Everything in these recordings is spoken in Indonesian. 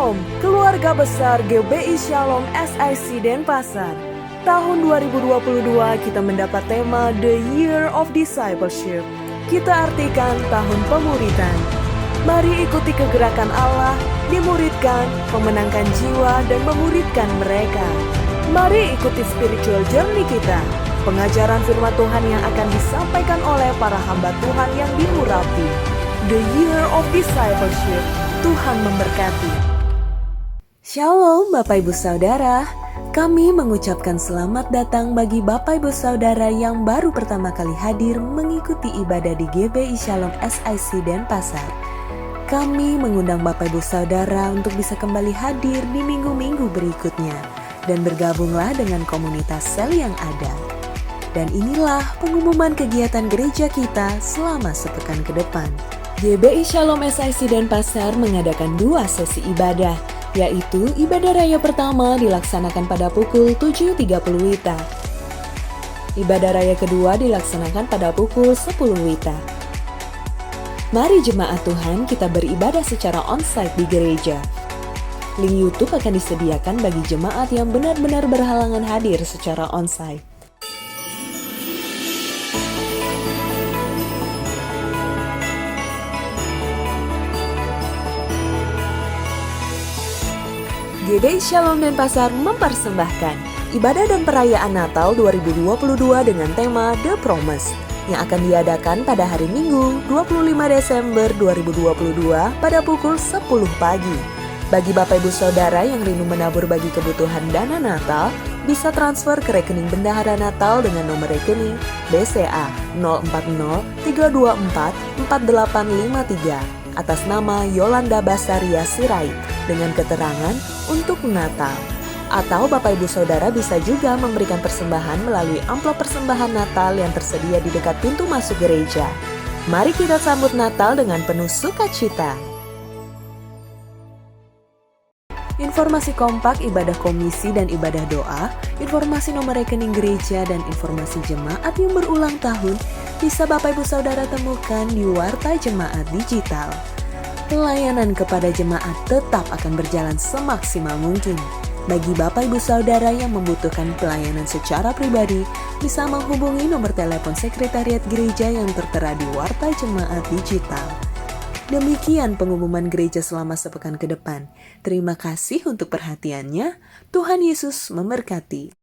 Shalom, keluarga besar GBI Shalom SIC Denpasar. Tahun 2022 kita mendapat tema The Year of Discipleship. Kita artikan tahun pemuridan. Mari ikuti kegerakan Allah, dimuridkan, memenangkan jiwa dan memuridkan mereka. Mari ikuti spiritual journey kita. Pengajaran firman Tuhan yang akan disampaikan oleh para hamba Tuhan yang diurapi. The Year of Discipleship. Tuhan memberkati. Shalom Bapak Ibu Saudara. Kami mengucapkan selamat datang bagi Bapak Ibu Saudara yang baru pertama kali hadir mengikuti ibadah di GBI Shalom SIC Denpasar. Kami mengundang Bapak Ibu Saudara untuk bisa kembali hadir di minggu-minggu berikutnya dan bergabunglah dengan komunitas sel yang ada. Dan inilah pengumuman kegiatan gereja kita selama sepekan ke depan. GBI Shalom SIC Denpasar mengadakan 2 sesi ibadah, yaitu ibadah raya pertama dilaksanakan pada pukul 7.30 WITA. Ibadah raya kedua dilaksanakan pada pukul 10 WITA. Mari jemaat Tuhan kita beribadah secara onsite di gereja. Link YouTube akan disediakan bagi jemaat yang benar-benar berhalangan hadir secara onsite. GBI Shalom Denpasar mempersembahkan ibadah dan perayaan Natal 2022 dengan tema The Promise yang akan diadakan pada hari Minggu 25 Desember 2022 pada pukul 10 pagi. Bagi Bapak Ibu Saudara yang rindu menabur bagi kebutuhan dana Natal, bisa transfer ke rekening Bendahara Natal dengan nomor rekening BCA 040 324 4853 atas nama Yolanda Basaria Sirait dengan keterangan untuk Natal. Atau Bapak Ibu Saudara bisa juga memberikan persembahan melalui amplop persembahan Natal yang tersedia di dekat pintu masuk gereja. Mari kita sambut Natal dengan penuh sukacita. Informasi kompak ibadah komisi dan ibadah doa, informasi nomor rekening gereja dan informasi jemaat yang berulang tahun bisa Bapak Ibu Saudara temukan di Warta Jemaat Digital. Pelayanan kepada jemaat tetap akan berjalan semaksimal mungkin. Bagi Bapak Ibu Saudara yang membutuhkan pelayanan secara pribadi, bisa menghubungi nomor telepon sekretariat gereja yang tertera di Warta Jemaat Digital. Demikian pengumuman gereja selama sepekan ke depan. Terima kasih untuk perhatiannya. Tuhan Yesus memberkati.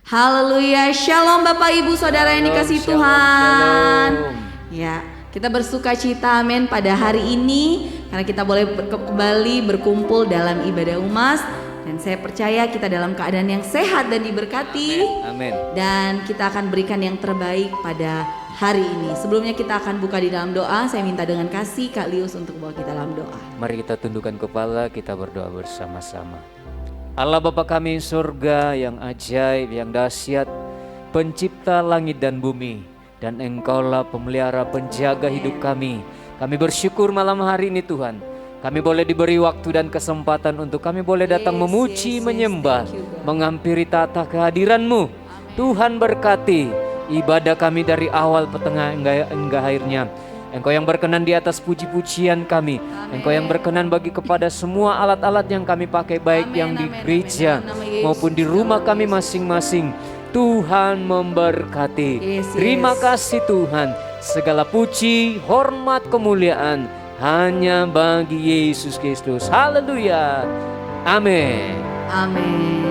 Haleluya, shalom Bapak Ibu Saudara yang dikasihi Tuhan. Ya, kita bersuka cita amin pada hari ini karena kita boleh kembali berkumpul dalam ibadah umas. Dan saya percaya kita dalam keadaan yang sehat dan diberkati. Amin. Dan kita akan berikan yang terbaik pada hari ini. Sebelumnya kita akan buka di dalam doa. Saya minta dengan kasih Kak Lius untuk bawa kita dalam doa. Mari kita tundukkan kepala, kita berdoa bersama-sama. Allah Bapa kami surga yang ajaib, yang dahsyat, pencipta langit dan bumi, dan Engkaulah pemelihara penjaga hidup kami. Kami bersyukur malam hari ini Tuhan, kami boleh diberi waktu dan kesempatan untuk kami boleh datang memuji, menyembah, menghampiri tata kehadiran-Mu. Tuhan berkati ibadah kami dari awal, pertengahan hingga akhirnya. Engkau yang berkenan di atas puji-pujian kami. Engkau yang berkenan bagi kepada semua alat-alat yang kami pakai, baik yang di gereja maupun di rumah kami masing-masing. Tuhan memberkati. Terima kasih Tuhan. Segala puji, hormat, kemuliaan hanya bagi Yesus Kristus. Haleluya. Amin. Amin.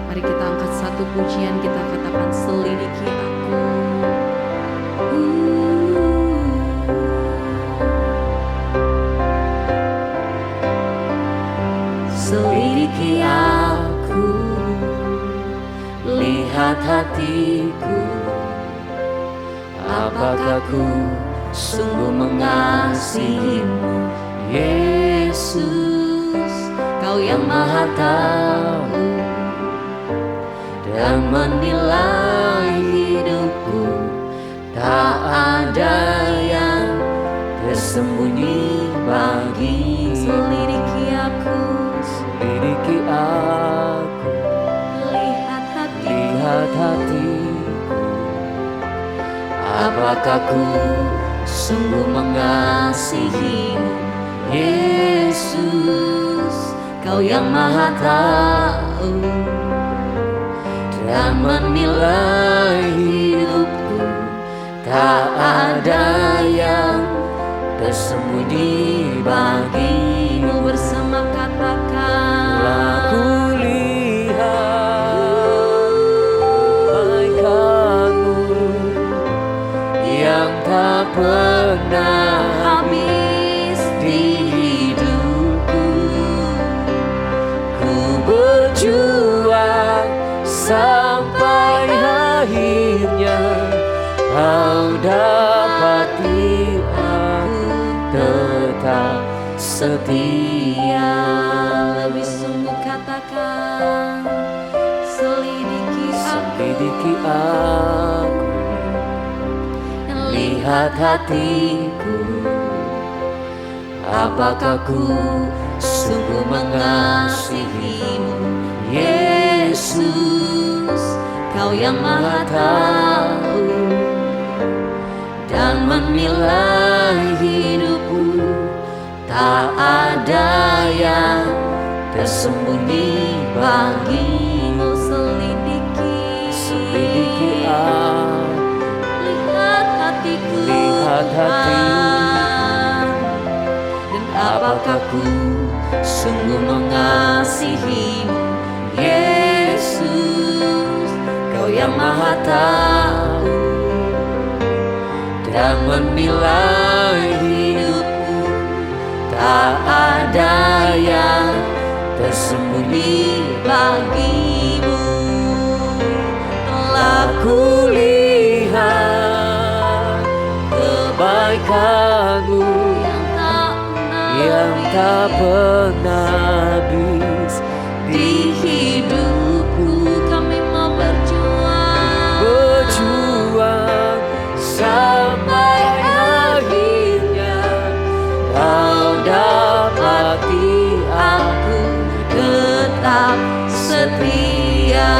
Mari kita angkat satu pujian, kita katakan selidiki aku. Selidiki aku, lihat hatiku, apakah ku sungguh mengasihimu, Yesus. Kau yang maha tahu dan menilai hidupku, tak ada yang tersembunyi bagimu. Selidiki aku, Selidiki aku, lihat hatiku, apakah ku sungguh mengasihimu, Yesus. Yesus, Kau yang Maha Tahu dan menilai hidupku. Tak ada yang tersembunyi bagimu. Bersama katakan, Aku lihat kebaikan-Mu yang tak pernah habis di hidupku. Ku berjuang sampai akhirnya Kau dapati aku tetap setia. Lebih sungguh katakan, selidiki aku, lihat hatiku, apakah ku sungguh mengasihimu. Yesus, Kau yang Maha Tahu dan menilai hidupku. Tak ada yang tersembunyi bagimu. Selidiki aku, Lihat hatiku, lihat Tuhan, dan apakah ku sungguh mengasihimu. Yesus, Kau yang Maha Tahu dan menilai hidupku. Tak ada yang tersembunyi bagimu. Telah Ku lihat kebaikan-Mu yang tak pernah habis di hidupku. Kami mau berjuang sampai akhirnya Kau dapati aku tetap setia.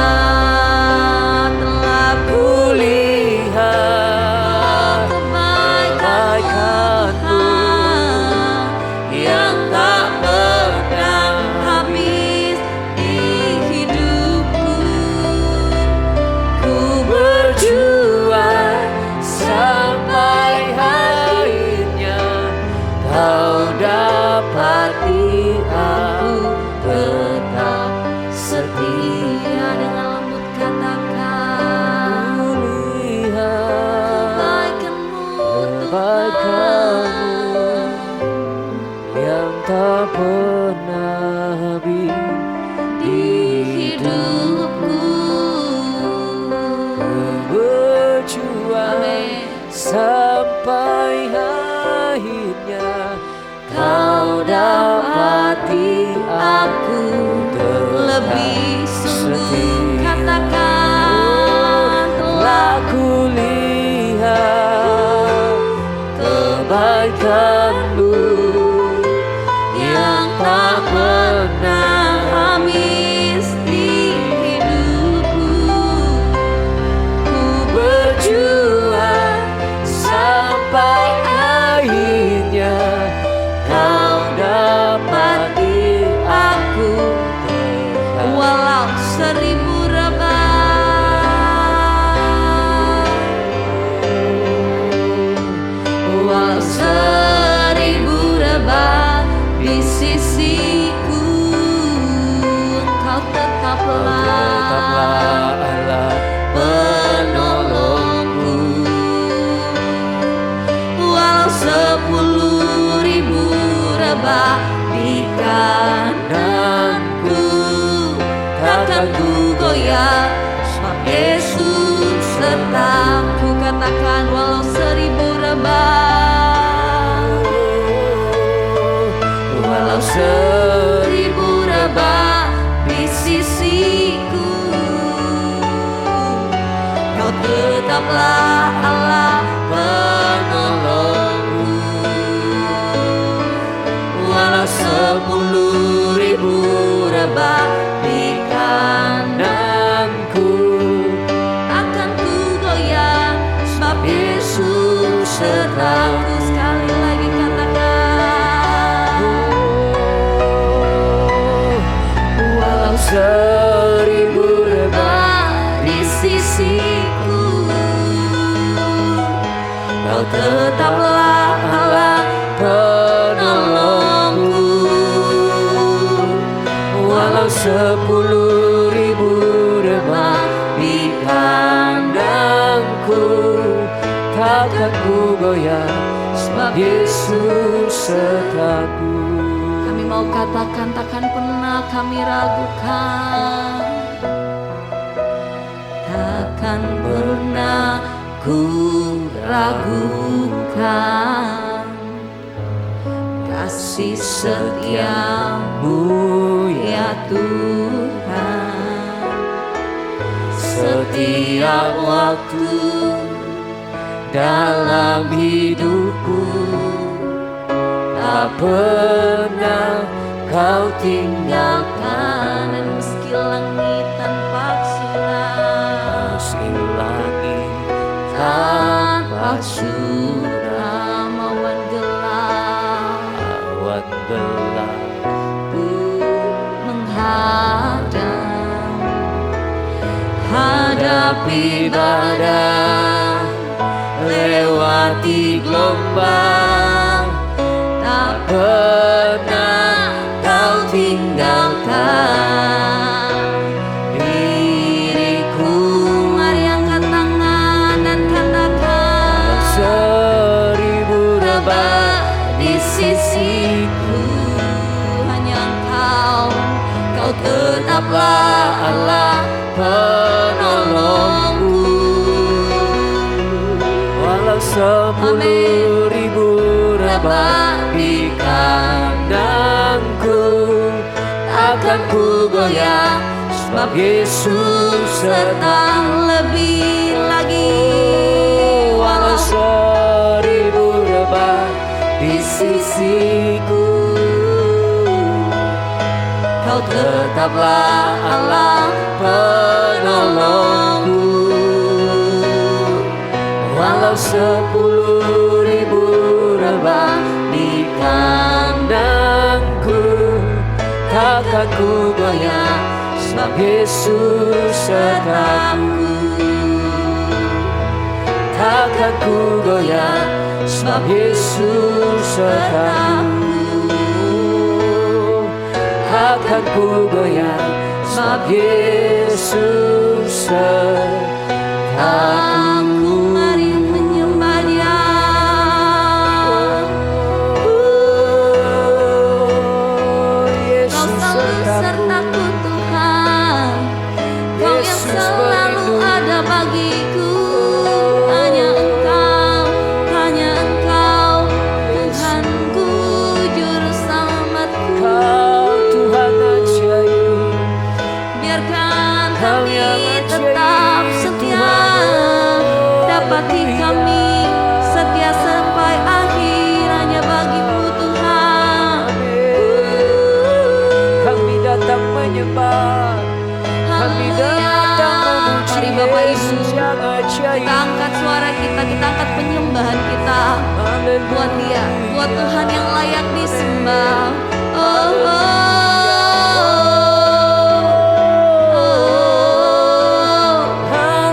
Telah ku lihat kebaikan-Mu yang tak pernah habis di hidupku. Ku berjuang sampai akhirnya Kau dapati aku tetap setia. Dengan lembut katakan, Ku lihat kebaikan-Mu kebaikan-Mu yang tak pernah habis di hidupku. Ku berjuang Amin. sampai akhirnya Kau dapati aku tetap Lebih sungguh setia. katakan, telah Aku lihat kebaikan-Mu yang tak pernah habis di hidupku. Ku berjuang sampai akhirnya Kau dapati aku tetap. walau 1000 rebah, walau 1000 rebah di sisiku, Engkau tetaplah Allah penolongku. Walau 10.000 rebah di kananku, takkan ku goyah, sebab Yesus sertaku. Katakan, walau 1000 rebah, walau 1000 rebah di sisiku, Kau tetaplah Allah penolongku. Walau 10.000 rebah di kananku, akan ku goyah, sebab Yesus sertaku. Sekali lagi katakan, penolongku. Walau 10.000 rebah di kandangku, takkan ku goyah, sebab Yesus sertaku. Kami mau katakan takkan pernah kami ragukan, takkan pernah ku ragukan kasih setiamu ya Tuhan. Setiap waktu dalam hidupku, tak pernah kau tinggalkan. Dan meski langit tanpa surah, Meski langit tanpa surah, awan gelap menghadap, hadapi badai, lewati gelombang, tak pernah kau tinggalkan diriku. Mari angkat tangan dan katakan, 1000 rebah di sisiku, hanya Engkau tetaplah Allah penolongku. Walau 10.000 rebah di kandangku, takkan ku goyah, sebab Yesus serta. Lebih lagi, Walau 1000 rebah di sisiku, Kau tetaplah Allah penolongku. Walau 10.000 rebah di kandangku, takkan ku goyah, sebab Yesus sertaku. Takkan ku goyah, sebab Yesus sertaku. Takkan ku goyah, sebab Yesus sertaku. Mari menyembah Dia. Kau selalu sertaku Tuhan, Kau yang selalu ada bagiku. Hanya Engkau Tuhanku, juru selamatku. Kau Tuhan ajaib, Biarkan Kau kami yang ajaib, tetap setia, dapati kami setia sampai akhir hanya bagimu Tuhan. kami datang menyembah, kami datang memuji Mari Bapak Ibu, Yesus yang ajaib. kita angkat suara kita angkat penyembahan kita buat Dia, buat Tuhan yang layak disembah. Oh, oh, oh.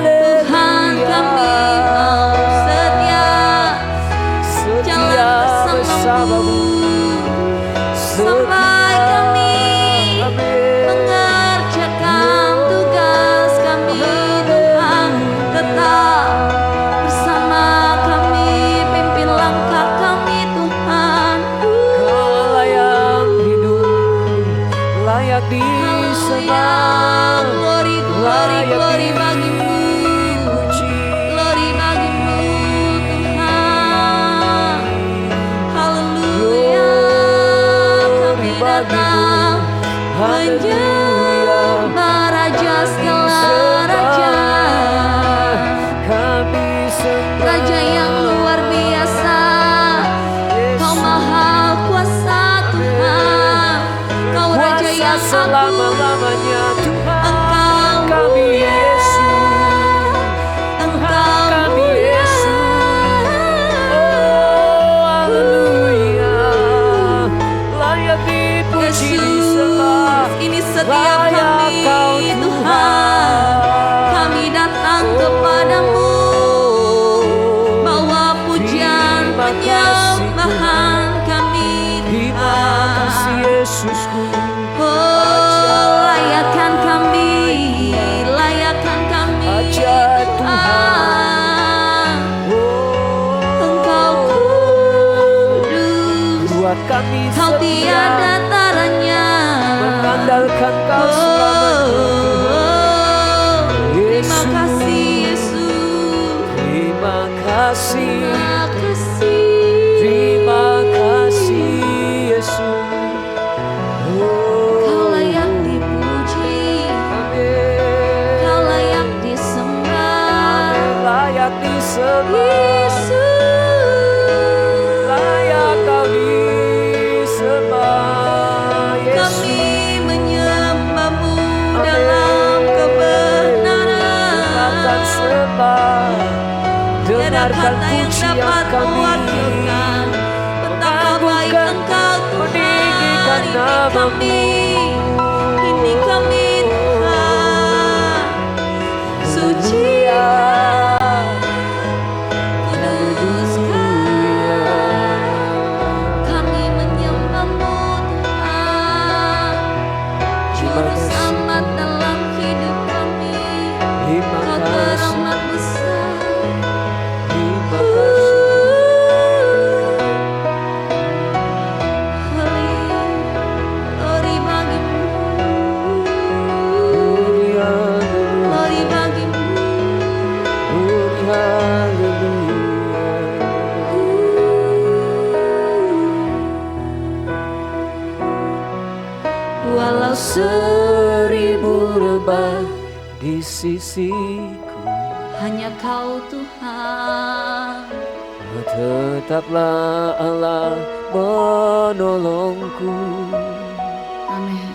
Tuhan kami mau setia jalan bersamamu sampai kami mengerjakan tugas kami. Tuhan tetap bersama kami, pimpin langkah kami Tuhan. Kau layak hidup, layak disembah, Glory, glory, glory bagimu, dipuji. glory bagimu Tuhan. Haleluya, kami datang menyembah Raja segala raja, Kami sembah Raja yang luar biasa. Kau maha kuasa Tuhan, Kau Raja yang agung. selama-lamanya Tuhan. Engkau Kami Yesus, Engkau kami Yesus. Oh haleluya, layak dipuji disembah. Yesus, ini setiap Layak kami Kau Tuhan, kami datang kepadamu, bawa pujian penyembahan Yesusku. Oh, layakkan kami Ajaib Tuhan. Engkau kudus, Buat kami Kau tiada taranya. mengandalkan Kau selamanya. Terima kasih Yesus. Terima kasih. Terima kasih. Terima kasih Yesus. Kau layak dipuji, Amin. Kau layak disembah. Amin. Layak disembah. Yesus, Layak Kau disembah. Yesus. kami menyembah-Mu Amin. dalam kebenaran. Akan sembah. Tiada Dengarkan kata yang pujian dapat kami. mewakilkan betapa baik Engkau meninggikan Tuhan. nama-Mu. Ini kami Tuhan. Suci kami menyembah-Mu Tuhan, Juru Selamat dalam hidup kami. Terima Kau kasih. teramat besar. Terima kasih. Glory bagimu, glory bagimu. Walau Seribu rebah di sisiku, hanya Kau Tuhan. tetaplah Allah menolongku. Amin.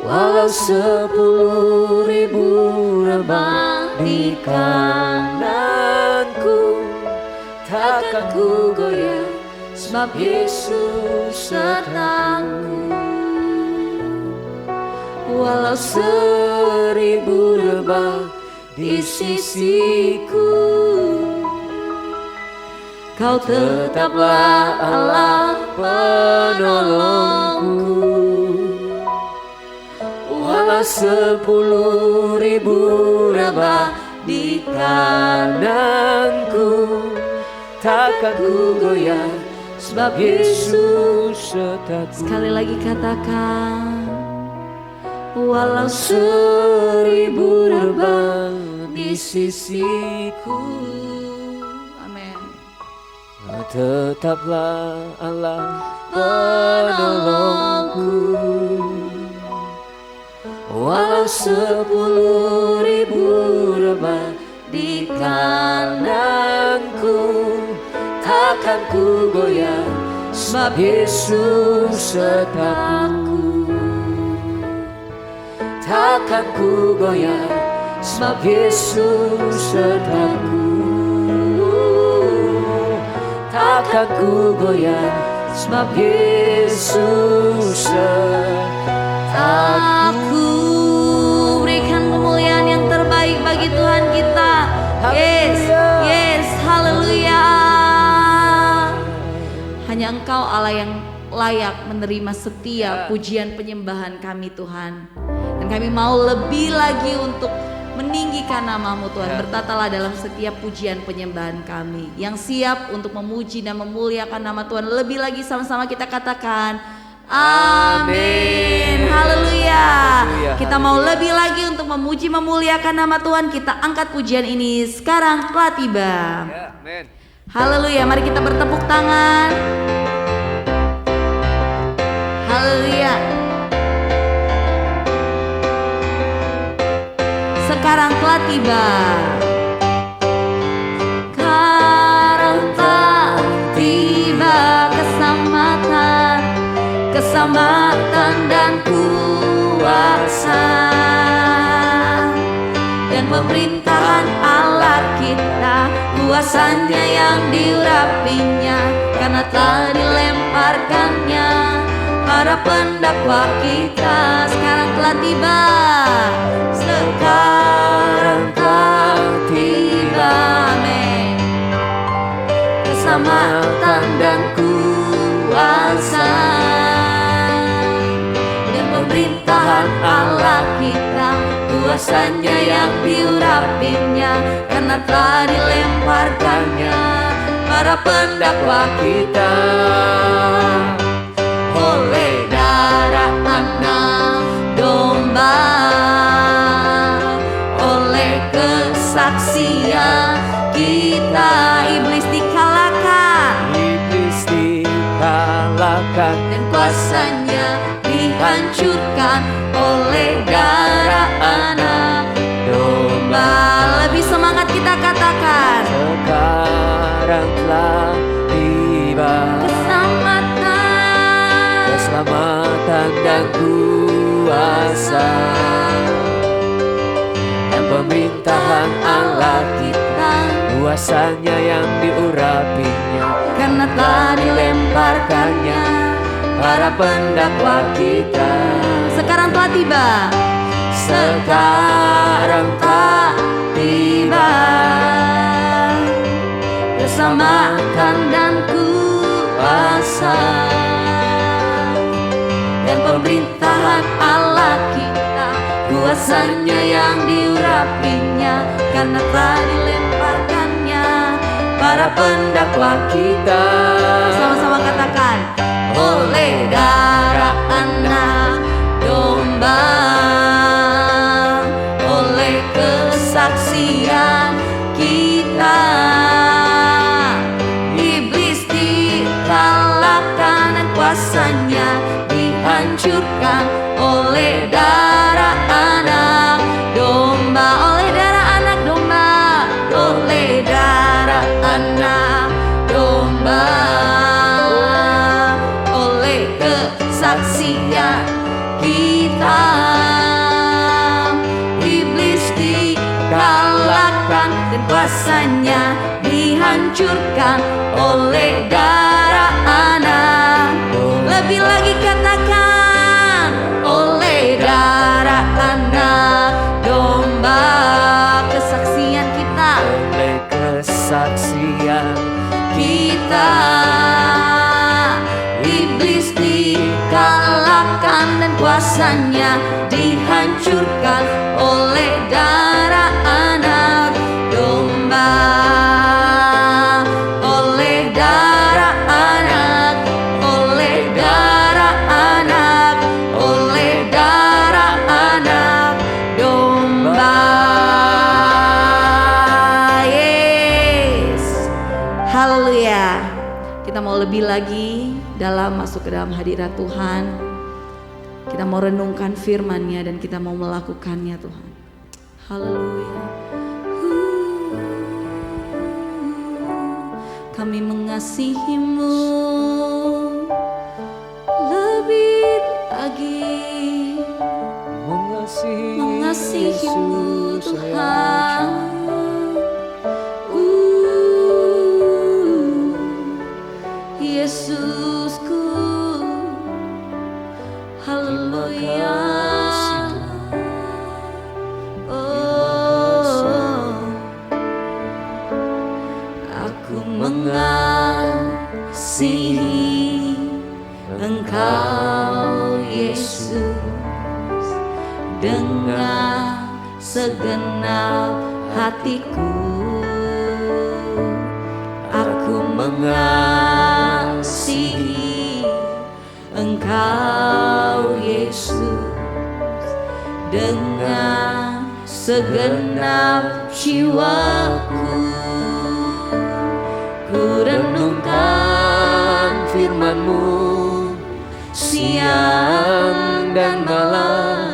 Walau 10.000 rebah di kananku, takkan ku goyah, sebab Yesus sertaku. Walau 1000 rebah di sisiku, Kau tetaplah Allah penolongku. Walau 10.000 rebah di kananku, takkan ku goyah, sebab Yesus sertaku. Sekali lagi katakan, Walau 1000 rebah di sisiku, amin. tetaplah Allah penolongku. Walau 10.000 rebah di kananku, takkan ku goyah, sebab Yesus sertaku. Takkan ku goyah, sebab Yesus sertaku. Takkan ku goyah, sebab Yesus sertaku. Aku berikan kemuliaan yang terbaik bagi Tuhan kita. Yes, yes, haleluya. Hanya Engkau Allah yang layak menerima setiap pujian penyembahan kami Tuhan. Dan kami mau lebih lagi untuk meninggikan nama-Mu Tuhan. Bertatalah dalam setiap pujian penyembahan kami. Yang siap untuk memuji dan memuliakan nama Tuhan. Lebih lagi sama-sama kita katakan amin. Haleluya. Kita mau lebih lagi untuk memuji memuliakan nama Tuhan. Kita angkat pujian ini sekarang telah tiba. Haleluya. Mari kita bertepuk tangan. Haleluya. Sekarang telah tiba. Sekarang telah tiba keselamatan dan kuasa dan pemerintahan Allah kita, kuasanya yang diurapinya, karena telah dilemparkannya para pendakwa kita. Sekarang telah tiba. Sekarang telah tiba, amin. Keselamatan dan kuasa kuasanya yang diurapinya, karena telah dilemparkannya para pendakwa kita. Oleh darah anak domba, oleh kesaksian kita, iblis dikalahkan, dan kuasanya dihancurkan oleh darah anak domba. Lebih semangat kita katakan, sekarang telah tiba keselamatan dan kuasa dan pemerintahan Allah kita, kuasanya yang diurapinya, karena telah dilemparkannya para pendakwa kita. Sekarang telah tiba, sekarang telah tiba keselamatan dan kuasa dan pemerintahan Allah kita, kuasanya yang diurapinya, karena telah dilemparkannya para pendakwa kita. Sama-sama katakan, oleh darah anak domba, oleh kesaksian kita, iblis dikalahkan dan kuasanya dihancurkan oleh darah anak domba, oleh darah anak domba, oleh darah anak domba, oleh kesaksian kita, iblis dikalahkan dan kuasanya dihancurkan oleh darah anak. Lebih lagi katakan, oleh darah anak domba, kesaksian kita, oleh kesaksian kita, iblis dikalahkan dan kuasanya dihancurkan oleh darah anak domba, oleh darah anak, oleh darah anak, oleh darah anak domba. Yes, haleluya. Kita mau lebih lagi masuk ke dalam hadirat Tuhan. Kita mau renungkan firman-Nya dan kita mau melakukannya, Tuhan. Haleluya. Kami mengasihi-Mu lebih lagi, mengasihi-Mu Tuhan. Yesusku, haleluya. Oh, aku mengasihi Engkau Yesus dengan segenap hatiku. Aku mengasihi Engkau Yesus dengan segenap jiwaku. Ku renungkan firman-Mu siang dan malam,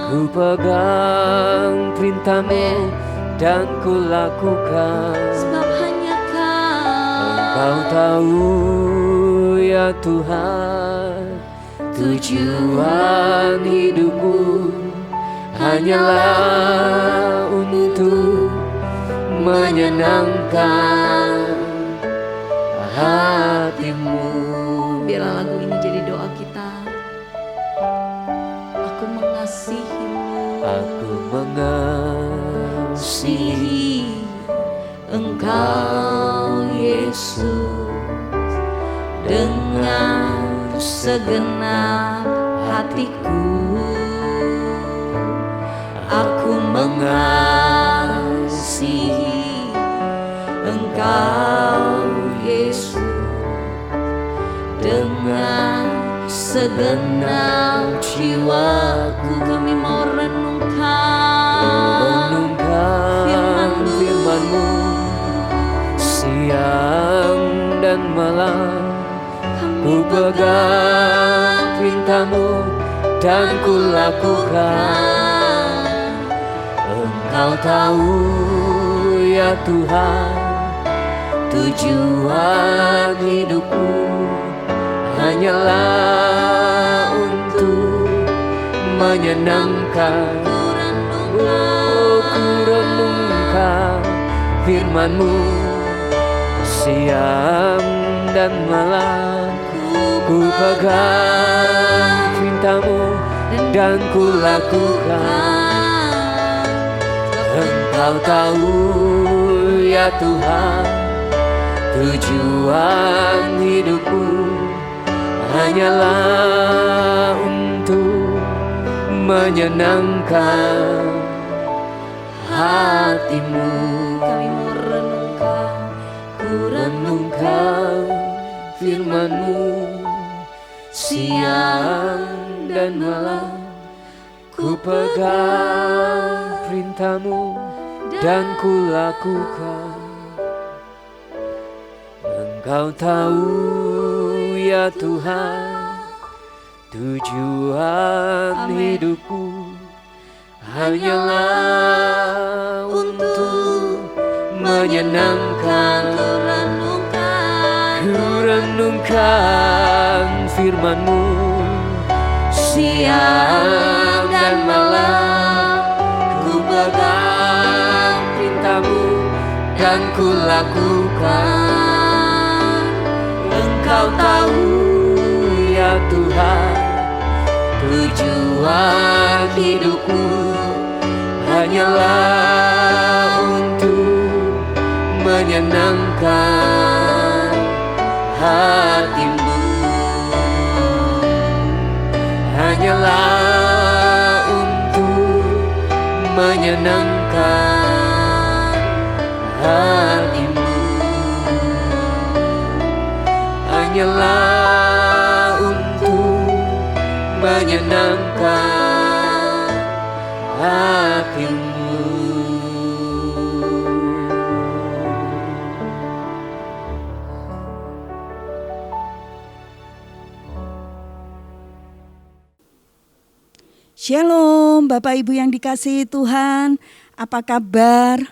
ku pegang perintah-Mu dan ku lakukan. Sebab hanya Kau tahu ya Tuhan, tujuan hidupku hanyalah untuk menyenangkan hati-Mu. Biarlah lagu ini jadi doa kita. Aku mengasihi-Mu, aku mengasihi Engkau Yesus dengan segenap hatiku. aku mengasihi Engkau Yesus dengan segenap jiwaku. Kami mau renungkan firman-Mu siang dan malam. Ku pegang perintah-Mu dan ku lakukan. Engkau tahu ya Tuhan, tujuan hidupku hanyalah untuk menyenangkan. Ku renungkan firman-Mu siang dan malam. Ku pegang perintah-Mu dan ku lakukan. Engkau tahu ya Tuhan, tujuan hidupku hanyalah untuk menyenangkan hati-Mu. Kami mau renungkan, Ku renungkan firman-Mu siang dan malam. Ku pegang perintah-Mu dan ku lakukan. Engkau tahu ya Tuhan, tujuan hidupku hanyalah untuk menyenangkan. Ku renungkan firman-Mu siang dan malam. Ku pegang perintah-Mu dan ku lakukan. Engkau tahu ya Tuhan, tujuan hidupku hanyalah untuk menyenangkan hati-Mu. Hanyalah untuk menyenangkan hati-Mu. Hanyalah untuk menyenangkan hati-Mu. Shalom Bapak Ibu yang dikasihi Tuhan, apa kabar?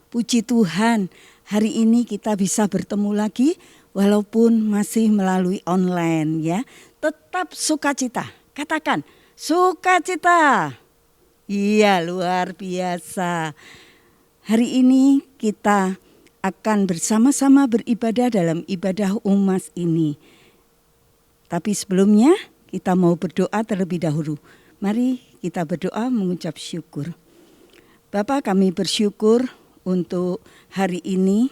Puji Tuhan, hari ini kita bisa bertemu lagi walaupun masih melalui online ya. Tetap sukacita, katakan sukacita. Iya, luar biasa. Hari ini kita akan bersama-sama beribadah dalam ibadah umas ini. Tapi sebelumnya kita mau berdoa terlebih dahulu. Mari kita berdoa mengucap syukur. Bapa, kami bersyukur untuk hari ini.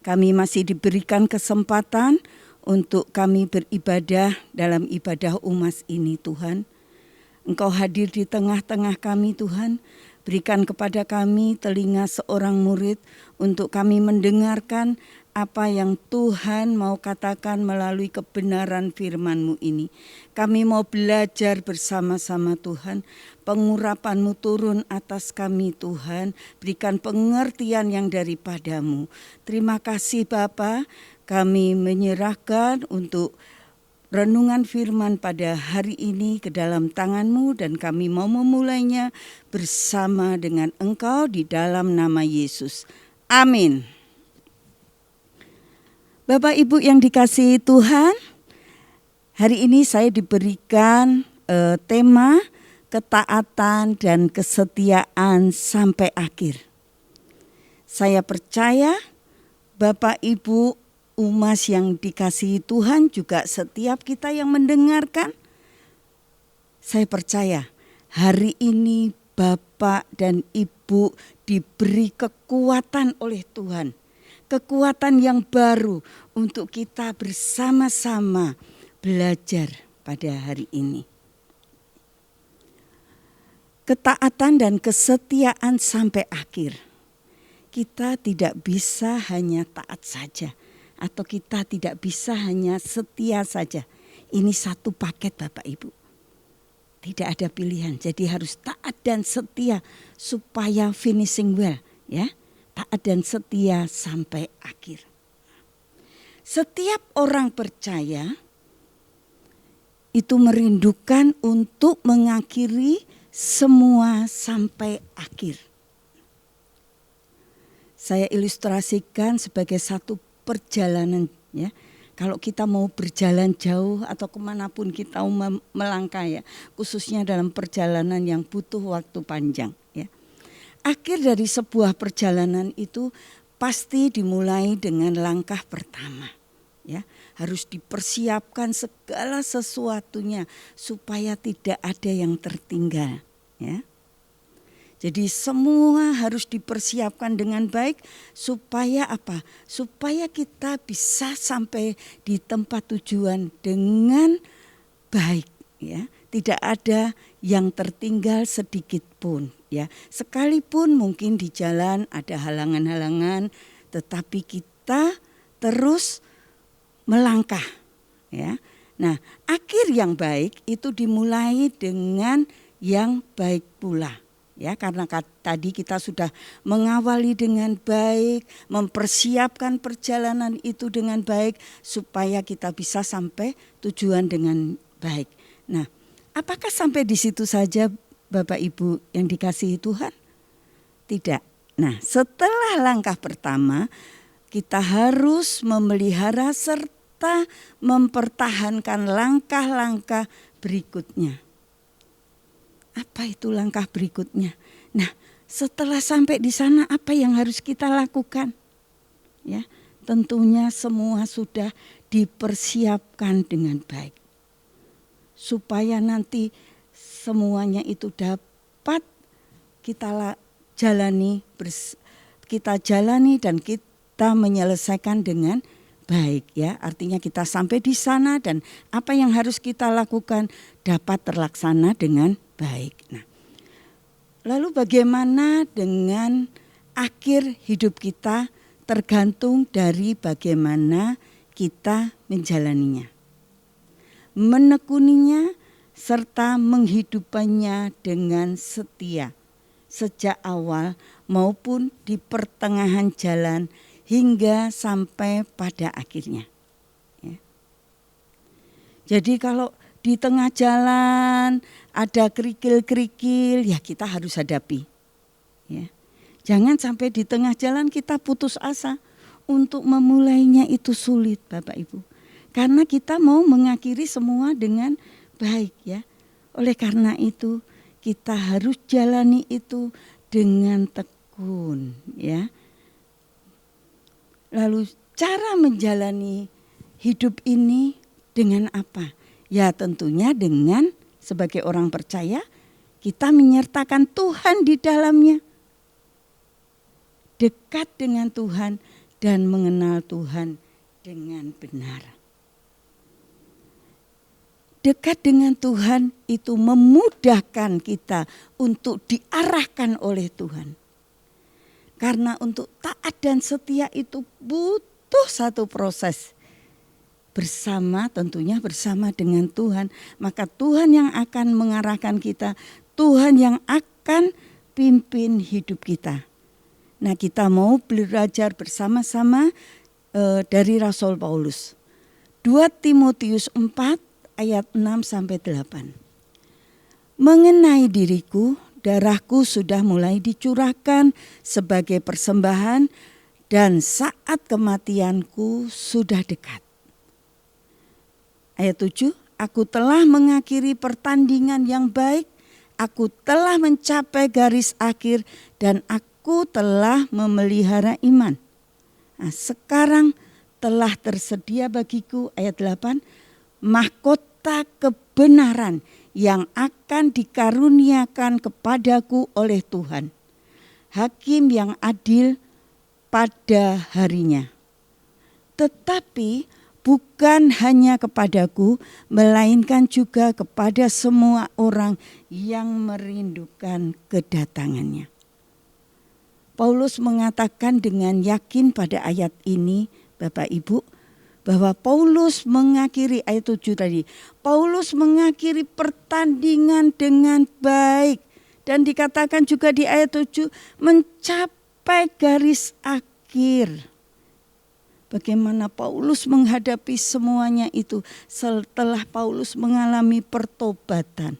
Kami masih diberikan kesempatan untuk kami beribadah dalam ibadah umas ini Tuhan. Engkau hadir di tengah-tengah kami Tuhan. Berikan kepada kami telinga seorang murid untuk kami mendengarkan apa yang Tuhan mau katakan melalui kebenaran firman-Mu ini. Kami mau belajar bersama-sama Tuhan. Pengurapan-Mu turun atas kami Tuhan. Berikan pengertian yang daripada-Mu. Terima kasih Bapa, kami menyerahkan untuk renungan firman pada hari ini ke dalam tangan-Mu dan kami mau memulainya bersama dengan Engkau di dalam nama Yesus. Amin. Bapak Ibu yang dikasihi Tuhan, hari ini saya diberikan tema ketaatan dan kesetiaan sampai akhir. Saya percaya Bapak Ibu umas yang dikasihi Tuhan juga setiap kita yang mendengarkan, saya percaya hari ini Bapak dan Ibu diberi kekuatan oleh Tuhan. Kekuatan yang baru untuk kita bersama-sama belajar pada hari ini. ketaatan dan kesetiaan sampai akhir. Kita tidak bisa hanya taat saja atau kita tidak bisa hanya setia saja. Ini satu paket Bapak Ibu. Tidak ada pilihan. Jadi harus taat dan setia supaya finishing well, ya. Taat dan setia sampai akhir. Setiap orang percaya itu merindukan untuk mengakhiri semua sampai akhir. Saya ilustrasikan sebagai satu perjalanan, ya. Kalau kita mau berjalan jauh atau kemanapun kita mau melangkah, ya, khususnya dalam perjalanan yang butuh waktu panjang, ya. Akhir dari sebuah perjalanan itu pasti dimulai dengan langkah pertama, ya. Harus dipersiapkan segala sesuatunya supaya tidak ada yang tertinggal, ya. Jadi semua harus dipersiapkan dengan baik supaya apa? Supaya kita bisa sampai di tempat tujuan dengan baik, ya. Tidak ada yang tertinggal sedikit pun, ya. Sekalipun mungkin di jalan ada halangan-halangan, tetapi kita terus melangkah, ya. Nah, akhir yang baik itu dimulai dengan yang baik pula. Ya, karena tadi kita sudah mengawali dengan baik, mempersiapkan perjalanan itu dengan baik supaya kita bisa sampai tujuan dengan baik. Nah, apakah sampai di situ saja Bapak Ibu yang dikasihi Tuhan? Tidak. Nah, setelah langkah pertama, kita harus memelihara serta mempertahankan langkah-langkah berikutnya. Apa itu langkah berikutnya? Nah, setelah sampai di sana apa yang harus kita lakukan? Ya, tentunya semua sudah dipersiapkan dengan baik. Supaya nanti semuanya itu dapat kita jalani dan kita menyelesaikan dengan baik, ya. Artinya kita sampai di sana dan apa yang harus kita lakukan dapat terlaksana dengan baik. Nah, lalu bagaimana dengan akhir hidup kita? Tergantung dari bagaimana kita menjalaninya, menekuninya, serta menghidupannya dengan setia sejak awal maupun di pertengahan jalan hingga sampai pada akhirnya. Ya. Jadi kalau di tengah jalan ada kerikil-kerikil, ya kita harus hadapi. Ya. Jangan sampai di tengah jalan kita putus asa. Untuk memulainya itu sulit Bapak Ibu. Karena kita mau mengakhiri semua dengan baik, ya. Oleh karena itu kita harus jalani itu dengan tekun, ya. Lalu cara menjalani hidup ini dengan apa? Ya tentunya dengan sebagai orang percaya kita menyertakan Tuhan di dalamnya. Dekat dengan Tuhan dan mengenal Tuhan dengan benar. Dekat dengan Tuhan itu memudahkan kita untuk diarahkan oleh Tuhan. Karena untuk taat dan setia itu butuh satu proses. Tentunya bersama dengan Tuhan. Maka Tuhan yang akan mengarahkan kita. Tuhan yang akan pimpin hidup kita. Nah, kita mau belajar bersama-sama dari Rasul Paulus. 2 Timotius 4 ayat 6-8. Mengenai diriku, darahku sudah mulai dicurahkan sebagai persembahan dan saat kematianku sudah dekat. Ayat 7, aku telah mengakhiri pertandingan yang baik, aku telah mencapai garis akhir dan aku telah memelihara iman. Nah, sekarang telah tersedia bagiku, ayat 8, mahkota kebenaran yang akan dikaruniakan kepadaku oleh Tuhan, hakim yang adil pada harinya. Tetapi bukan hanya kepadaku, melainkan juga kepada semua orang yang merindukan kedatangannya. Paulus mengatakan dengan yakin pada ayat ini, Bapak Ibu, bahwa Paulus mengakhiri ayat 7 tadi. Paulus mengakhiri pertandingan dengan baik. Dan dikatakan juga di ayat 7, mencapai garis akhir. Bagaimana Paulus menghadapi semuanya itu setelah Paulus mengalami pertobatan.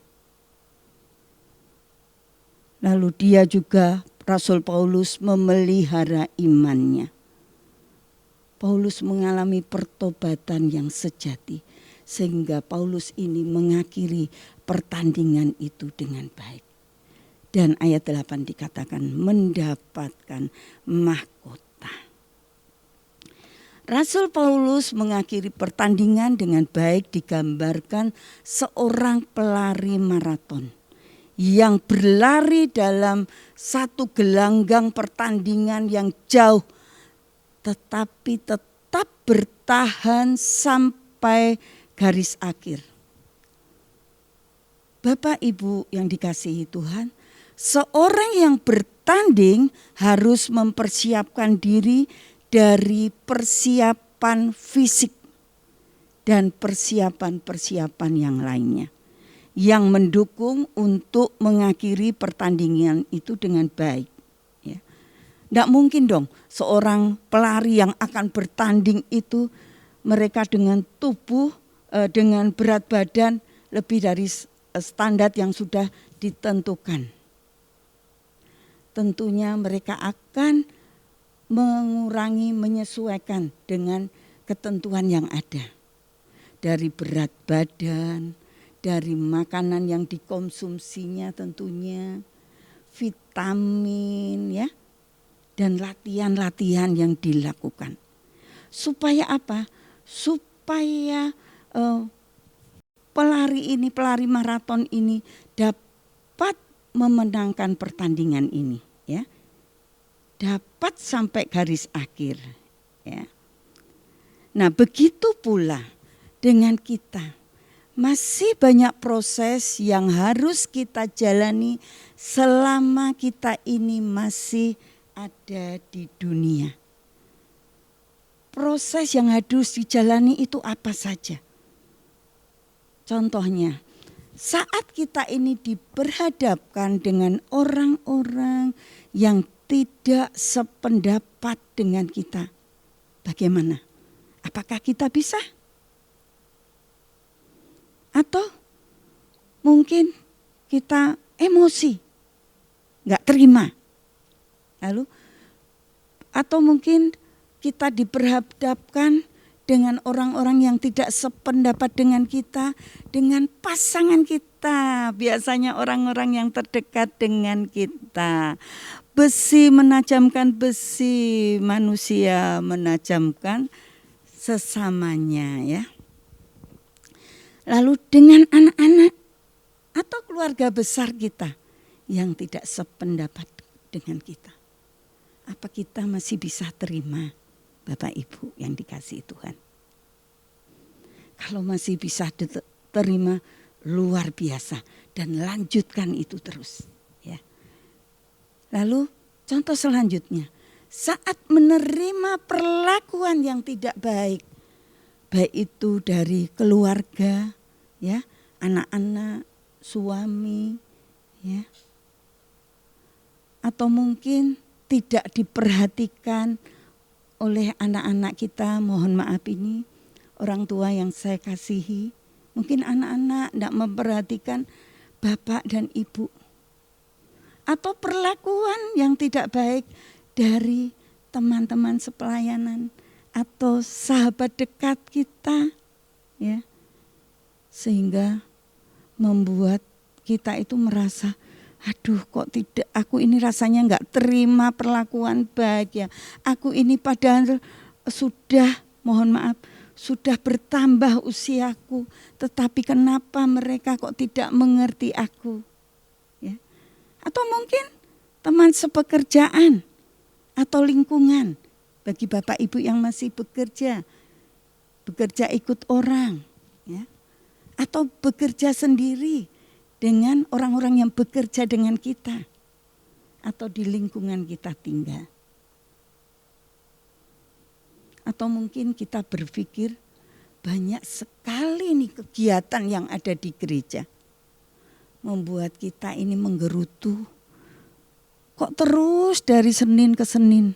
Lalu dia juga, Rasul Paulus, memelihara imannya. Paulus mengalami pertobatan yang sejati. Sehingga Paulus ini mengakhiri pertandingan itu dengan baik. Dan ayat 8 dikatakan mendapatkan mahkota. Rasul Paulus mengakhiri pertandingan dengan baik digambarkan seorang pelari maraton yang berlari dalam satu gelanggang pertandingan yang jauh, tetapi tetap bertahan sampai garis akhir. Bapak Ibu yang dikasihi Tuhan, seorang yang bertanding harus mempersiapkan diri dari persiapan fisik dan persiapan-persiapan yang lainnya yang mendukung untuk mengakhiri pertandingan itu dengan baik. Ya. Tidak mungkin dong seorang pelari yang akan bertanding itu mereka dengan tubuh, dengan berat badan lebih dari standar yang sudah ditentukan. Tentunya mereka akan mengurangi, menyesuaikan dengan ketentuan yang ada. Dari berat badan, dari makanan yang dikonsumsinya tentunya, vitamin ya, dan latihan-latihan yang dilakukan. Supaya apa? Supaya pelari maraton ini dapat memenangkan pertandingan ini ya. Dapat sampai garis akhir ya. Nah, begitu pula dengan kita. Masih banyak proses yang harus kita jalani selama kita ini masih ada di dunia. Proses yang harus dijalani itu apa saja? Contohnya, saat kita ini diperhadapkan dengan orang-orang yang tidak sependapat dengan kita, bagaimana? Apakah kita bisa? Atau mungkin kita emosi, nggak terima. Lalu, atau mungkin kita diperhadapkan dengan orang-orang yang tidak sependapat dengan kita, dengan pasangan kita. Biasanya orang-orang yang terdekat dengan kita. Besi menajamkan besi, manusia menajamkan sesamanya ya. Lalu dengan anak-anak atau keluarga besar kita yang tidak sependapat dengan kita. Apa kita masih bisa terima, Bapak Ibu yang dikasihi Tuhan? Kalau masih bisa terima, luar biasa, dan lanjutkan itu terus. Ya. Lalu contoh selanjutnya, saat menerima perlakuan yang tidak baik, baik itu dari keluarga, ya, anak-anak, suami, ya, atau mungkin tidak diperhatikan oleh anak-anak kita. Mohon maaf ini orang tua yang saya kasihi, mungkin anak-anak tidak memperhatikan bapak dan ibu, atau perlakuan yang tidak baik dari teman-teman sepelayanan atau sahabat dekat kita, ya, sehingga membuat kita itu merasa, aduh kok tidak, aku ini rasanya nggak terima perlakuan baik ya. Aku ini padahal sudah, mohon maaf, sudah bertambah usiaku, tetapi kenapa mereka kok tidak mengerti aku? Ya. Atau mungkin teman sepekerjaan atau lingkungan. Bagi Bapak Ibu yang masih bekerja, bekerja ikut orang, ya, atau bekerja sendiri dengan orang-orang yang bekerja dengan kita atau di lingkungan kita tinggal. Atau mungkin kita berpikir banyak sekali nih kegiatan yang ada di gereja. Membuat kita ini menggerutu. Kok terus dari Senin ke Senin.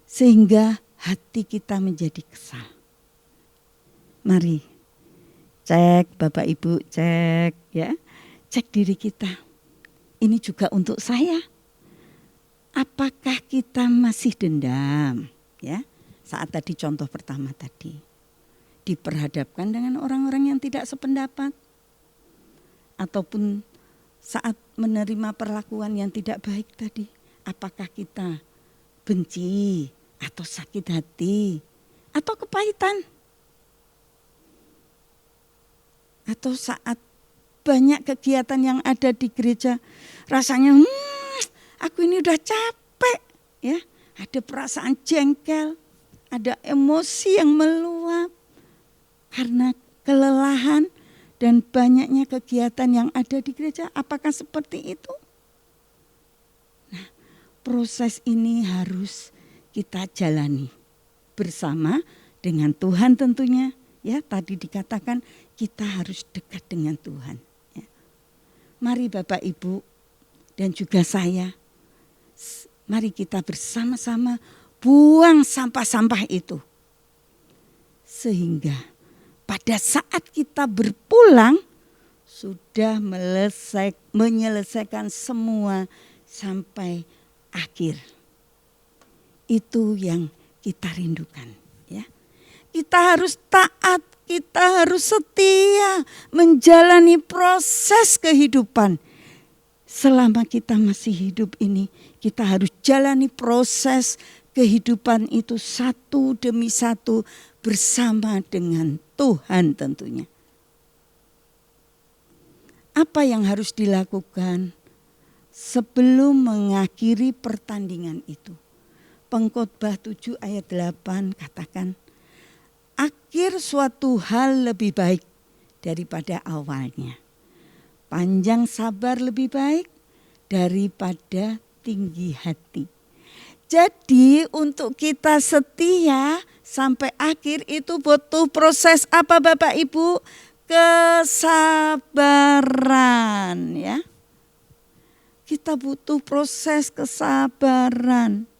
Sehingga hati kita menjadi kesal. Mari cek Bapak Ibu, cek ya. Cek diri kita. Ini juga untuk saya. Apakah kita masih dendam? Ya. Saat tadi contoh pertama tadi. Diperhadapkan dengan orang-orang yang tidak sependapat. Ataupun saat menerima perlakuan yang tidak baik tadi. Apakah kita benci atau sakit hati atau kepahitan? Atau saat banyak kegiatan yang ada di gereja rasanya aku ini udah capek ya, ada perasaan jengkel, ada emosi yang meluap karena kelelahan dan banyaknya kegiatan yang ada di gereja. Apakah seperti itu? Nah, proses ini harus kita jalani bersama dengan Tuhan tentunya. Ya, tadi dikatakan kita harus dekat dengan Tuhan. Ya. Mari Bapak Ibu dan juga saya, mari kita bersama-sama buang sampah-sampah itu. Sehingga pada saat kita berpulang sudah menyelesaikan semua sampai akhir. Itu yang kita rindukan. Ya. Kita harus taat, kita harus setia menjalani proses kehidupan. Selama kita masih hidup ini, kita harus jalani proses kehidupan itu satu demi satu bersama dengan Tuhan tentunya. Apa yang harus dilakukan sebelum mengakhiri pertandingan itu? Pengkhotbah 7 ayat 8 katakan, akhir suatu hal lebih baik daripada awalnya. Panjang sabar lebih baik daripada tinggi hati. Jadi untuk kita setia sampai akhir itu butuh proses apa Bapak Ibu? Kesabaran ya. Kita butuh proses kesabaran.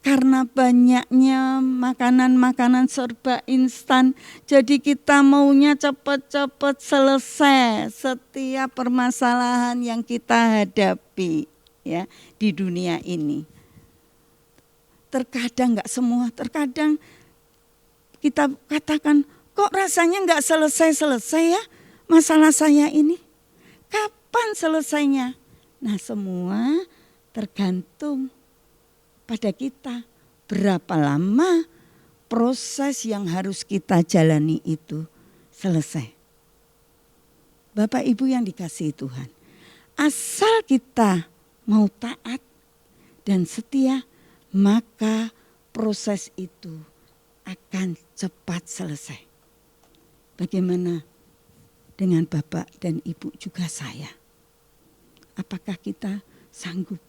Karena banyaknya makanan-makanan serba instan, jadi kita maunya cepat-cepat selesai setiap permasalahan yang kita hadapi ya di dunia ini. Terkadang enggak semua, terkadang kita katakan, kok rasanya enggak selesai-selesai ya masalah saya ini. Kapan selesainya? Nah, semua tergantung pada kita berapa lama proses yang harus kita jalani itu selesai. Bapak Ibu yang dikasihi Tuhan, asal kita mau taat dan setia, maka proses itu akan cepat selesai. Bagaimana dengan Bapak dan Ibu juga saya? Apakah kita sanggup?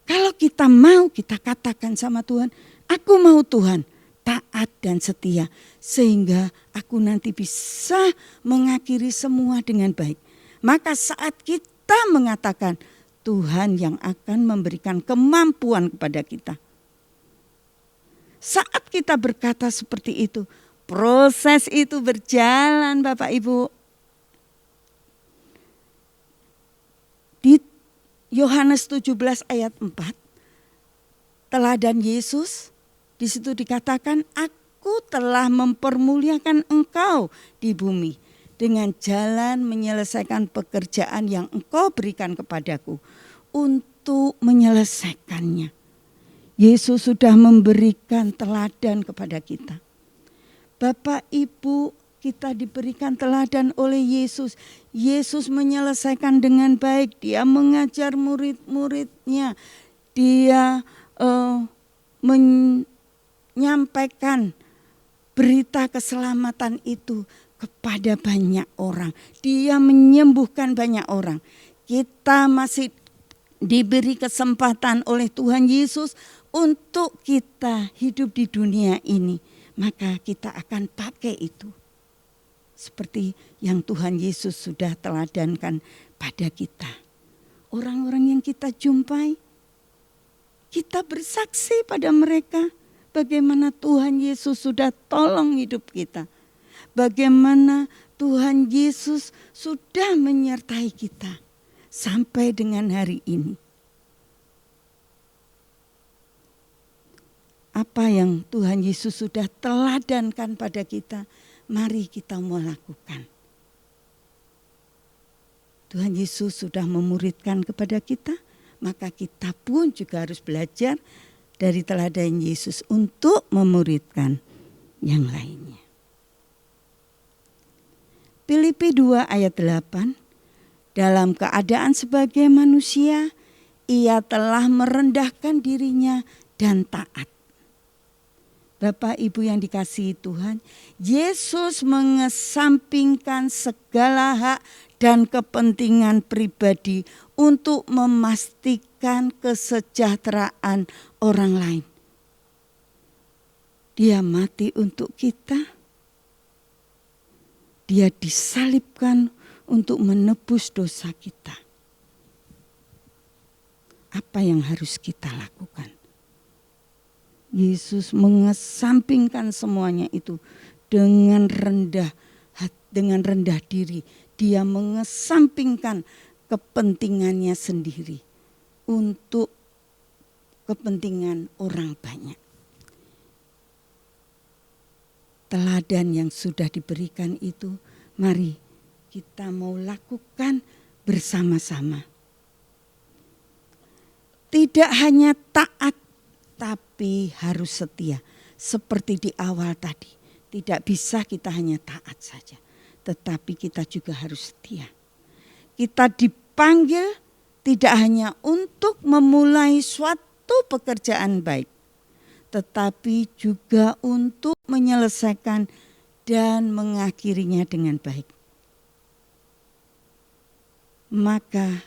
Kalau kita mau, kita katakan sama Tuhan, aku mau Tuhan, taat dan setia. Sehingga aku nanti bisa mengakhiri semua dengan baik. Maka saat kita mengatakan, Tuhan yang akan memberikan kemampuan kepada kita. Saat kita berkata seperti itu, proses itu berjalan Bapak Ibu. Di Yohanes 17 ayat 4, teladan Yesus, di situ dikatakan, aku telah mempermuliakan engkau di bumi dengan jalan menyelesaikan pekerjaan yang engkau berikan kepadaku untuk menyelesaikannya. Yesus sudah memberikan teladan kepada kita. Bapak Ibu, kita diberikan teladan oleh Yesus. Yesus menyelesaikan dengan baik. Dia mengajar murid-muridnya. Dia menyampaikan berita keselamatan itu kepada banyak orang. Dia menyembuhkan banyak orang. Kita masih diberi kesempatan oleh Tuhan Yesus untuk kita hidup di dunia ini. Maka kita akan pakai itu. Seperti yang Tuhan Yesus sudah teladankan pada kita. Orang-orang yang kita jumpai, kita bersaksi pada mereka bagaimana Tuhan Yesus sudah tolong hidup kita. Bagaimana Tuhan Yesus sudah menyertai kita sampai dengan hari ini. Apa yang Tuhan Yesus sudah teladankan pada kita, mari kita mau lakukan. Tuhan Yesus sudah memuridkan kepada kita, maka kita pun juga harus belajar dari teladan Yesus untuk memuridkan yang lainnya. Filipi 2 ayat 8, dalam keadaan sebagai manusia, ia telah merendahkan dirinya dan taat. Bapak Ibu yang dikasihi Tuhan, Yesus mengesampingkan segala hak dan kepentingan pribadi untuk memastikan kesejahteraan orang lain. Dia mati untuk kita. Dia disalibkan untuk menebus dosa kita. Apa yang harus kita lakukan? Yesus mengesampingkan semuanya itu dengan rendah diri. Dia mengesampingkan kepentingannya sendiri untuk kepentingan orang banyak. Teladan yang sudah diberikan itu, mari kita mau lakukan bersama-sama. Tidak hanya taat, tapi harus setia. Seperti di awal tadi, tidak bisa kita hanya taat saja, tetapi kita juga harus setia. Kita dipanggil tidak hanya untuk memulai suatu pekerjaan baik, tetapi juga untuk menyelesaikan dan mengakhirinya dengan baik. Maka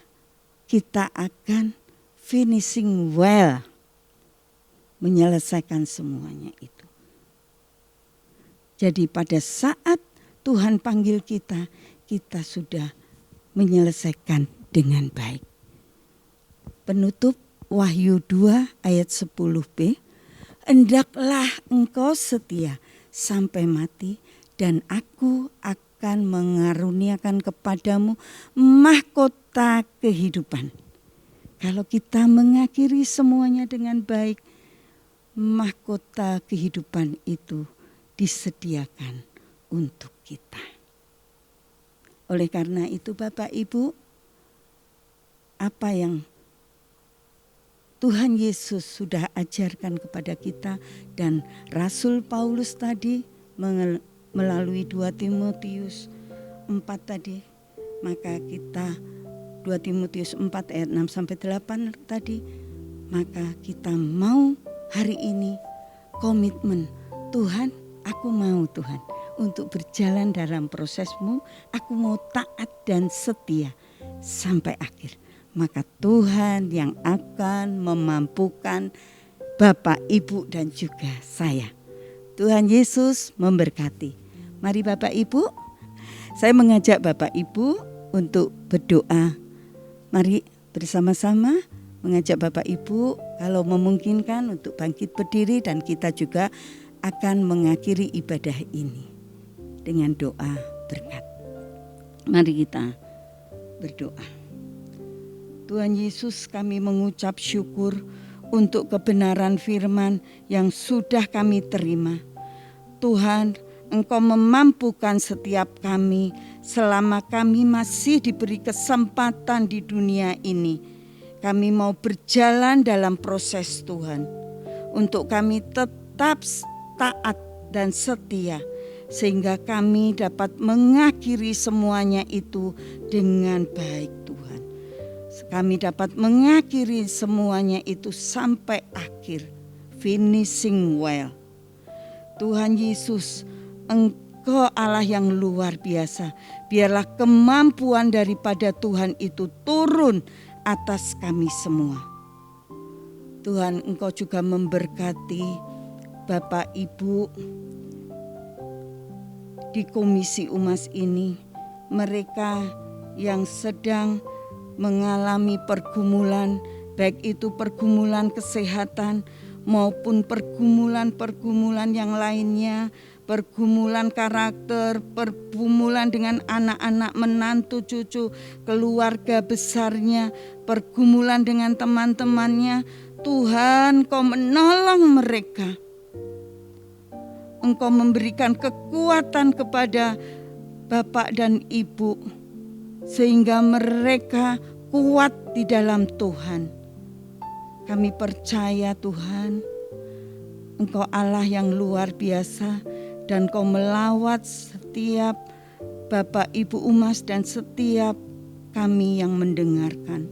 kita akan finishing well, menyelesaikan semuanya itu. Jadi pada saat Tuhan panggil kita, kita sudah menyelesaikan dengan baik. Penutup Wahyu 2 ayat 10b, hendaklah engkau setia sampai mati dan aku akan mengaruniakan kepadamu mahkota kehidupan. Kalau kita mengakhiri semuanya dengan baik, mahkota kehidupan itu disediakan untuk kita. Oleh karena itu Bapak Ibu, apa yang Tuhan Yesus sudah ajarkan kepada kita dan Rasul Paulus tadi melalui 2 Timotius 4 tadi, maka kita 2 Timotius 4 ayat 6 sampai 8 tadi, maka kita mau hari ini komitmen, Tuhan, aku mau Tuhan untuk berjalan dalam prosesmu, aku mau taat dan setia sampai akhir. Maka Tuhan yang akan memampukan Bapak, Ibu dan juga saya. Tuhan Yesus memberkati. Mari Bapak Ibu, saya mengajak Bapak Ibu untuk berdoa. Mari bersama-sama mengajak Bapak Ibu kalau memungkinkan untuk bangkit berdiri, dan kita juga akan mengakhiri ibadah ini dengan doa berkat. Mari kita berdoa. Tuhan Yesus, kami mengucap syukur untuk kebenaran firman yang sudah kami terima. Tuhan, Engkau memampukan setiap kami selama kami masih diberi kesempatan di dunia ini. Kami mau berjalan dalam proses Tuhan, untuk kami tetap taat dan setia, sehingga kami dapat mengakhiri semuanya itu dengan baik Tuhan. Kami dapat mengakhiri semuanya itu sampai akhir, finishing well. Tuhan Yesus, Engkau Allah yang luar biasa. Biarlah kemampuan daripada Tuhan itu turun atas kami semua. Tuhan, Engkau juga memberkati Bapak Ibu di Komisi Umas ini, mereka yang sedang mengalami pergumulan, baik itu pergumulan kesehatan maupun pergumulan-pergumulan yang lainnya, pergumulan karakter, pergumulan dengan anak-anak, menantu, cucu, keluarga besarnya, pergumulan dengan teman-temannya. Tuhan, Kau menolong mereka. Engkau memberikan kekuatan kepada Bapak dan Ibu, sehingga mereka kuat di dalam Tuhan. Kami percaya Tuhan, Engkau Allah yang luar biasa, dan Kau melawat setiap Bapak Ibu Umas dan setiap kami yang mendengarkan.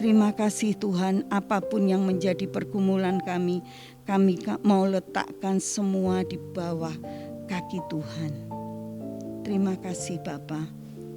Terima kasih Tuhan, apapun yang menjadi pergumulan kami mau letakkan semua di bawah kaki Tuhan. Terima kasih Bapa.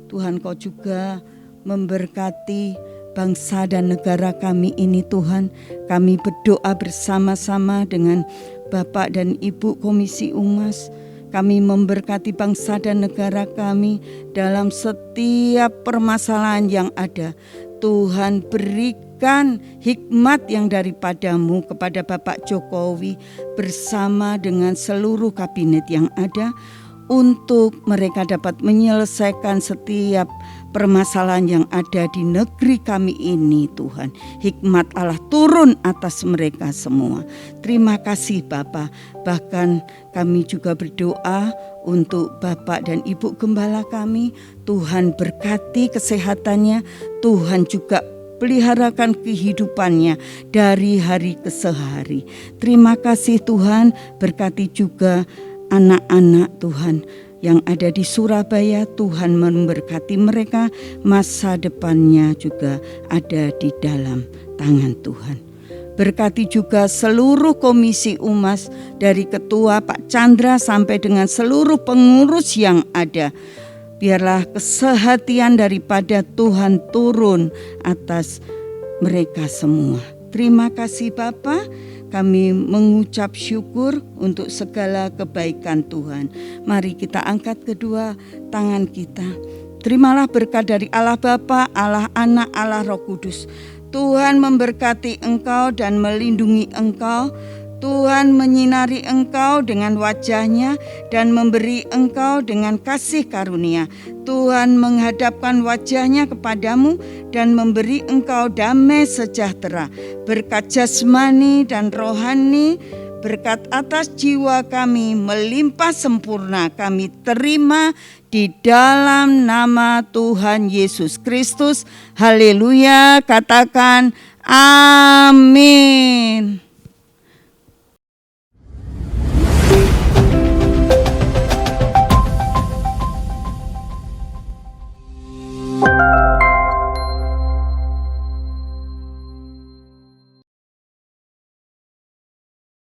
Tuhan, Kau juga memberkati bangsa dan negara kami ini Tuhan. Kami berdoa bersama-sama dengan Bapak dan Ibu Komisi Umas. Kami memberkati bangsa dan negara kami dalam setiap permasalahan yang ada. Tuhan, berikan hikmat yang daripada-Mu kepada Bapak Jokowi bersama dengan seluruh kabinet yang ada, untuk mereka dapat menyelesaikan setiap permasalahan yang ada di negeri kami ini. Tuhan, hikmat Allah turun atas mereka semua. Terima kasih Bapa. Bahkan kami juga berdoa untuk Bapak dan Ibu Gembala kami. Tuhan berkati kesehatannya, Tuhan juga peliharakan kehidupannya dari hari ke hari. Terima kasih Tuhan, berkati juga anak-anak Tuhan yang ada di Surabaya. Tuhan memberkati mereka, masa depannya juga ada di dalam tangan Tuhan. Berkati juga seluruh Komisi Umas, dari Ketua Pak Chandra sampai dengan seluruh pengurus yang ada. Biarlah kesehatan daripada Tuhan turun atas mereka semua. Terima kasih Bapa. Kami mengucap syukur untuk segala kebaikan Tuhan. Mari kita angkat kedua tangan kita. Terimalah berkat dari Allah Bapa, Allah Anak, Allah Roh Kudus. Tuhan memberkati engkau dan melindungi engkau. Tuhan menyinari engkau dengan wajah-Nya dan memberi engkau dengan kasih karunia. Tuhan menghadapkan wajah-Nya kepadamu dan memberi engkau damai sejahtera. Berkat jasmani dan rohani, berkat atas jiwa kami melimpah sempurna kami terima di dalam nama Tuhan Yesus Kristus. Haleluya, katakan amin.